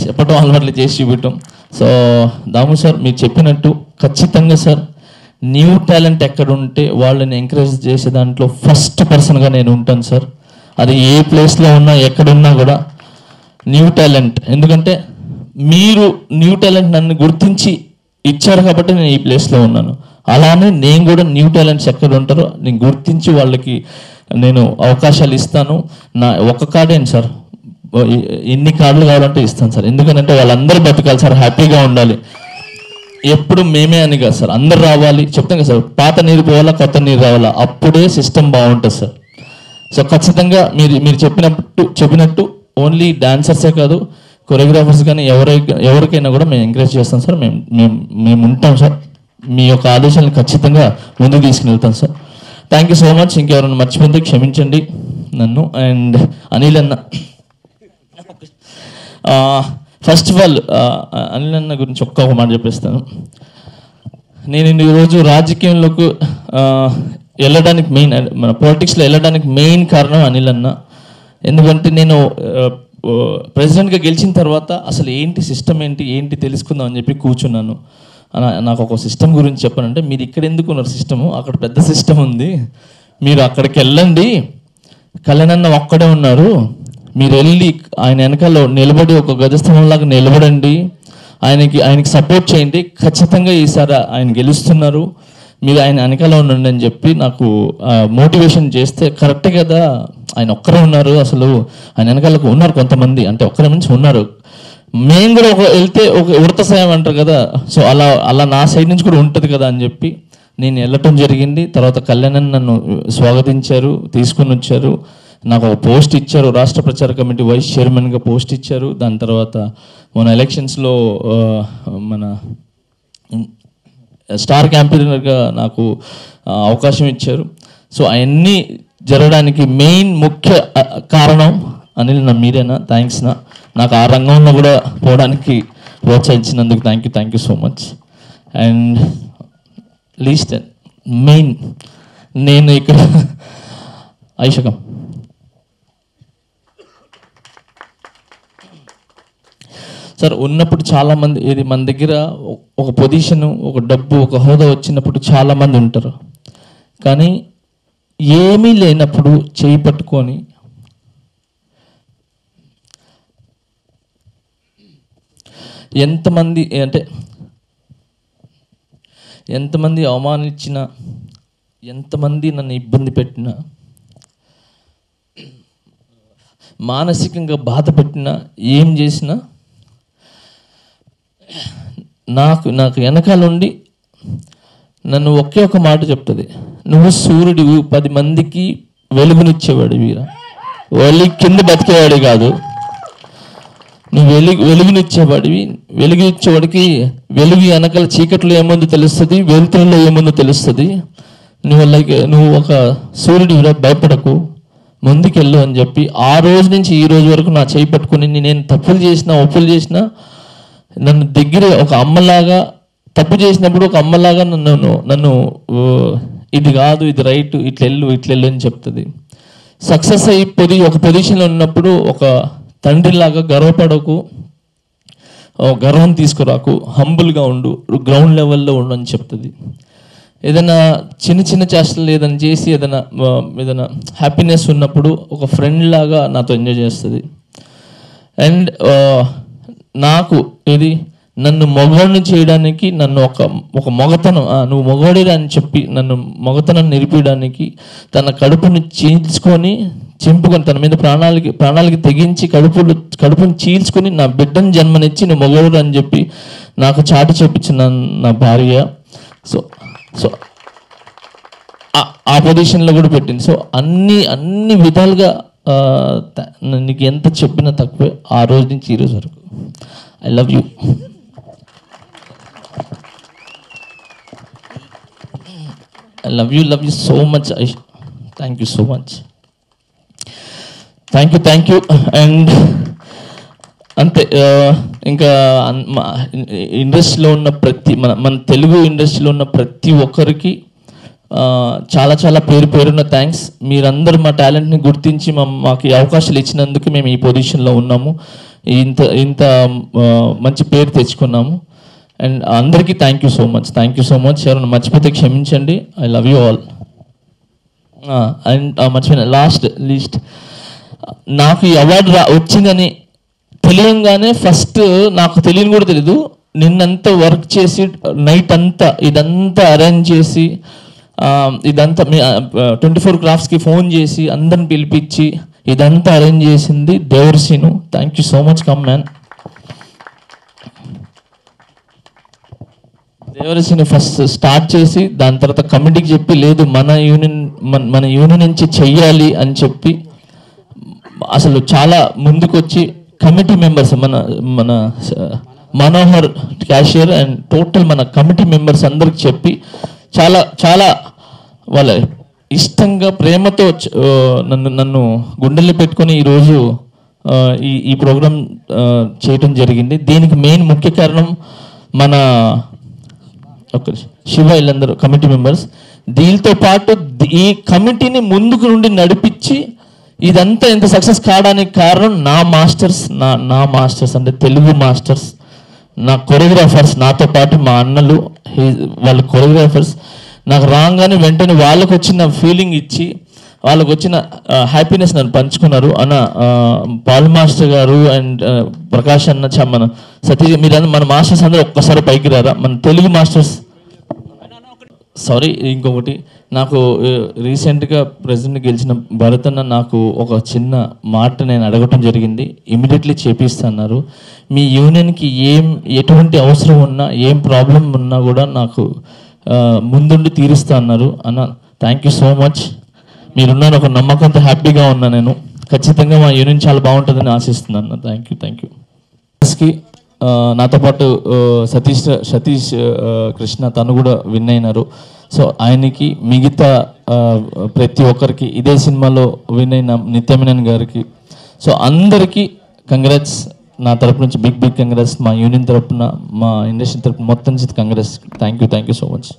చెప్పటం అలవాట్లు చేసి చూపించటం. సో దాము సార్ మీరు చెప్పినట్టు ఖచ్చితంగా సార్ న్యూ టాలెంట్ ఎక్కడ ఉంటే వాళ్ళని ఎంకరేజ్ చేసే దాంట్లో ఫస్ట్ పర్సన్గా నేను ఉంటాను సార్. అది ఏ ప్లేస్లో ఉన్నా ఎక్కడున్నా కూడా న్యూ టాలెంట్, ఎందుకంటే మీరు న్యూ టాలెంట్ నన్ను గుర్తించి ఇచ్చారు కాబట్టి నేను ఈ ప్లేస్లో ఉన్నాను. అలానే నేను కూడా న్యూ టాలెంట్స్ ఎక్కడ ఉంటారో నేను గుర్తించి వాళ్ళకి నేను అవకాశాలు ఇస్తాను. నా ఒక్క కార్డేంటి సార్, ఎన్ని కార్డులు కావాలంటే ఇస్తాను సార్. ఎందుకంటే వాళ్ళందరూ బతకాలి సార్, హ్యాపీగా ఉండాలి. ఎప్పుడు మేమే అని కాదు సార్, అందరు రావాలి. చెప్తాం కదా సార్, పాత నీరు పోవాలా కొత్త నీరు రావాలా, అప్పుడే సిస్టమ్ బాగుంటుంది సార్. సో ఖచ్చితంగా మీరు చెప్పినట్టు ఓన్లీ డాన్సర్సే కాదు, కొరియోగ్రాఫర్స్ కానీ ఎవరికైనా కూడా మేము ఎంకరేజ్ చేస్తాం సార్. మేము ఉంటాం సార్. మీ యొక్క ఆలోచనలు ఖచ్చితంగా ముందుకు తీసుకుని వెళ్తాం sir. Thank you so much. ఇంకెవరైనా మర్చిపోతే క్షమించండి నన్ను. అండ్ అనిల్ అన్న, ఫస్ట్ ఆఫ్ ఆల్ అనిల్ అన్న గురించి ఒక్క మాట చెప్పేస్తాను. నేను ఈరోజు రాజకీయంలోకి వెళ్ళడానికి మెయిన్, మన పాలిటిక్స్లో వెళ్ళడానికి మెయిన్ కారణం అనిల్ అన్న. ఎందుకంటే నేను ప్రెసిడెంట్గా గెలిచిన తర్వాత అసలు ఏంటి సిస్టమ్ ఏంటి తెలుసుకుందాం అని చెప్పి కూర్చున్నాను. నాకు ఒక సిస్టమ్ గురించి చెప్పానంటే, మీరు ఇక్కడ ఎందుకు ఉన్నారు, సిస్టము అక్కడ పెద్ద సిస్టమ్ ఉంది, మీరు అక్కడికి వెళ్ళండి, కళ్యాణన్న ఒక్కడే ఉన్నారు, మీరు వెళ్ళి ఆయన వెనకాల నిలబడి ఒక గజస్తంభంలాగా నిలబడండి, ఆయనకి సపోర్ట్ చేయండి, ఖచ్చితంగా ఈసారి ఆయన గెలుస్తున్నారు, మీరు ఆయన వెనకాల ఉండండి అని చెప్పి నాకు మోటివేషన్ చేస్తే, కరెక్టే కదా, ఆయన ఒక్కరే ఉన్నారు, అసలు ఆయన వెనకాల ఉన్నారు కొంతమంది, అంటే ఒక్కరి నుంచి ఉన్నారు, మేము కూడా వెళ్తే ఒక ఉడత సాయం అంటారు కదా, సో అలా నా సైడ్ నుంచి కూడా ఉంటుంది కదా అని చెప్పి నేను వెళ్ళటం జరిగింది. తర్వాత కళ్యాణ్ నన్ను స్వాగతించారు, తీసుకుని వచ్చారు, నాకు ఒక పోస్ట్ ఇచ్చారు, రాష్ట్ర ప్రచార కమిటీ వైస్ చైర్మన్గా పోస్ట్ ఇచ్చారు. దాని తర్వాత మన ఎలక్షన్స్లో మన స్టార్ క్యాంపెయినర్గా నాకు అవకాశం ఇచ్చారు. సో అవన్నీ జరగడానికి మెయిన్ ముఖ్య కారణం అనిల్ నా, మీరేనా? థ్యాంక్స్ నా, నాకు ఆ రంగంలో కూడా పోవడానికి ప్రోత్సహించినందుకు thank you so much. And least main, నేను ఇక్కడ ఐషకం సార్ ఉన్నప్పుడు చాలామంది, ఇది మన దగ్గర ఒక పొజిషను, ఒక డబ్బు, ఒక హోదా వచ్చినప్పుడు చాలామంది ఉంటారు, కానీ ఏమీ లేనప్పుడు చేయి పట్టుకొని ఎంతమంది అవమానించినా, ఎంతమంది నన్ను ఇబ్బంది పెట్టినా, మానసికంగా బాధ పెట్టినా, ఏం చేసినా నాకు వెనకాల ఉండి నన్ను ఒకే ఒక మాట చెప్తుంది, నువ్వు సూర్యుడివి, 10 మందికి వెలుగునిచ్చేవాడు వీరా, కింద బతికేవాడి కాదు, నువ్వు వెలుగునిచ్చేవాడివి, వెలుగునిచ్చేవాడికి వెలుగు వెనకాల చీకట్లో ఏముందో తెలుస్తుంది, వెలుతురులో ఏముందో తెలుస్తుంది, నువ్వు ఒక సూర్యుడివిరా, భయపడకు, ముందుకెళ్ళు అని చెప్పి ఆ రోజు నుంచి ఈ రోజు వరకు నా చేయి పట్టుకుని, నేను తప్పులు చేసినా ఒప్పులు చేసినా నన్ను దగ్గర ఒక అమ్మలాగా, తప్పు చేసినప్పుడు ఒక అమ్మలాగా నన్ను ఇది కాదు, ఇది రైట్, ఇట్లెళ్ళు అని చెప్తుంది. సక్సెస్ అయిపోయి ఒక పొజిషన్లో ఉన్నప్పుడు ఒక తండ్రిలాగా గర్వపడకు, గర్వం తీసుకురాకు, హంబుల్గా ఉండు, గ్రౌండ్ లెవెల్లో ఉండు అని చెప్తుంది. ఏదైనా చిన్న చేష్టలు ఏదైనా చేసి ఏదైనా హ్యాపీనెస్ ఉన్నప్పుడు ఒక ఫ్రెండ్ లాగా నాతో ఎంజాయ్ చేస్తుంది. అండ్ నాకు ఇది నన్ను మగవాడిని చేయడానికి, నన్ను ఒక మొగతనం, నువ్వు మగవాడిరా అని చెప్పి నన్ను మొగతనం నిలిపేయడానికి తన కడుపుని చింపుకొని తన మీద ప్రాణాలకి తెగించి కడుపుని చీల్చుకొని నా బిడ్డను జన్మనిచ్చి నువ్వు మగవాడు అని చెప్పి నాకు చాటి చెప్పించిన నా భార్య. సో ఆ పొజిషన్లో కూడా పెట్టింది. సో అన్ని విధాలుగా నీకు ఎంత చెప్పినా తక్కువే ఆ రోజు నుంచి ఈ రోజు వరకు. I love you. I love you so much. Thank you so much. Thank you. And అంతే, ఇంకా ఇండస్ట్రీలో ఉన్న మన తెలుగు ఇండస్ట్రీలో ఉన్న ప్రతి ఒక్కరికి చాలా పేరున్న థ్యాంక్స్. మీరందరూ మా టాలెంట్ని గుర్తించి మాకు అవకాశాలు ఇచ్చినందుకు మేము ఈ పొజిషన్లో ఉన్నాము. ఇంత ఇంత మంచి పేరు తెచ్చుకున్నాము. అండ్ అందరికీ థ్యాంక్ యూ సో మచ్. ఎవరైనా మర్చిపోతే క్షమించండి. I love you all. And మర్చిపోయిన లీస్ట్ నాకు ఈ అవార్డు వచ్చిందని తెలియంగానే ఫస్ట్ నాకు తెలియని కూడా తెలీదు, నిన్నంతా వర్క్ చేసి నైట్ అంతా ఇదంతా అరేంజ్ చేసి ఇదంతా 24 క్రాఫ్ట్స్కి ఫోన్ చేసి అందరిని పిలిపించి ఇదంతా అరేంజ్ చేసింది దేవర్సీను. Thank you so much. Come man. దేవర్సీని ఫస్ట్ స్టార్ట్ చేసి దాని తర్వాత కమిటీకి చెప్పి లేదు మన యూనియన్ నుంచి చెయ్యాలి అని చెప్పి అసలు చాలా ముందుకొచ్చి కమిటీ మెంబర్స్ మన మనోహర్ క్యాషియర్ అండ్ టోటల్ మన కమిటీ మెంబర్స్ అందరికి చెప్పి చాలా చాలా వాళ్ళ ఇష్టంగా ప్రేమతో నన్ను గుండెల్లో పెట్టుకొని ఈరోజు ఈ ప్రోగ్రాం చేయటం జరిగింది. దీనికి మెయిన్ ముఖ్య కారణం మన శివ వీళ్ళందరూ కమిటీ మెంబర్స్. దీనితో పాటు ఈ కమిటీని ముందుకు నుండి నడిపించి ఇదంతా ఇంత సక్సెస్ కావడానికి కారణం నా మాస్టర్స్ అంటే తెలుగు మాస్టర్స్, నా కొరియోగ్రాఫర్స్, నాతో పాటు మా అన్నలు వాళ్ళ కొరియోగ్రాఫర్స్. నాకు రాగానే వెంటనే వాళ్ళకు వచ్చిన ఫీలింగ్ ఇచ్చి వాళ్ళకు వచ్చిన హ్యాపీనెస్ నన్ను పంచుకున్నారు. పాల్ మాస్టర్ గారు అండ్ ప్రకాష్ అన్న, మన సతీష్, మీరు మన మాస్టర్స్ అందరూ ఒక్కసారి పైకి రారా, మన తెలుగు మాస్టర్స్. సారీ, ఇంకొకటి, నాకు రీసెంట్గా ప్రెసిడెంట్ గెలిచిన భరత్ అన్న నాకు ఒక చిన్న మాట నేను అడగటం జరిగింది. ఇమీడియట్లీ చేపిస్తున్నారు. మీ యూనియన్కి ఎటువంటి అవసరం ఉన్నా, ఏం ప్రాబ్లం ఉన్నా కూడా నాకు ముందుండి తీరుస్తా అన్నారు. అన్న థ్యాంక్ యూ సో మచ్. మీరున్నారు ఒక నమ్మకంతో హ్యాపీగా ఉన్నా. నేను ఖచ్చితంగా మా యూనియన్ చాలా బాగుంటుందని ఆశిస్తున్నాను. Thank you. నాతో పాటు సతీష్ కృష్ణ తను కూడా విన్ అయినారు. సో ఆయనకి, మిగతా ప్రతి ఒక్కరికి, ఇదే సినిమాలో విన్ అయిన నిత్యమేనన్ గారికి, సో అందరికీ కంగ్రాట్స్ నా తరపు నుంచి. Big congrats. మా యూనియన్ తరపున, మా ఇండస్ట్రీ తరపున మొత్తం congrats. Thank you so much.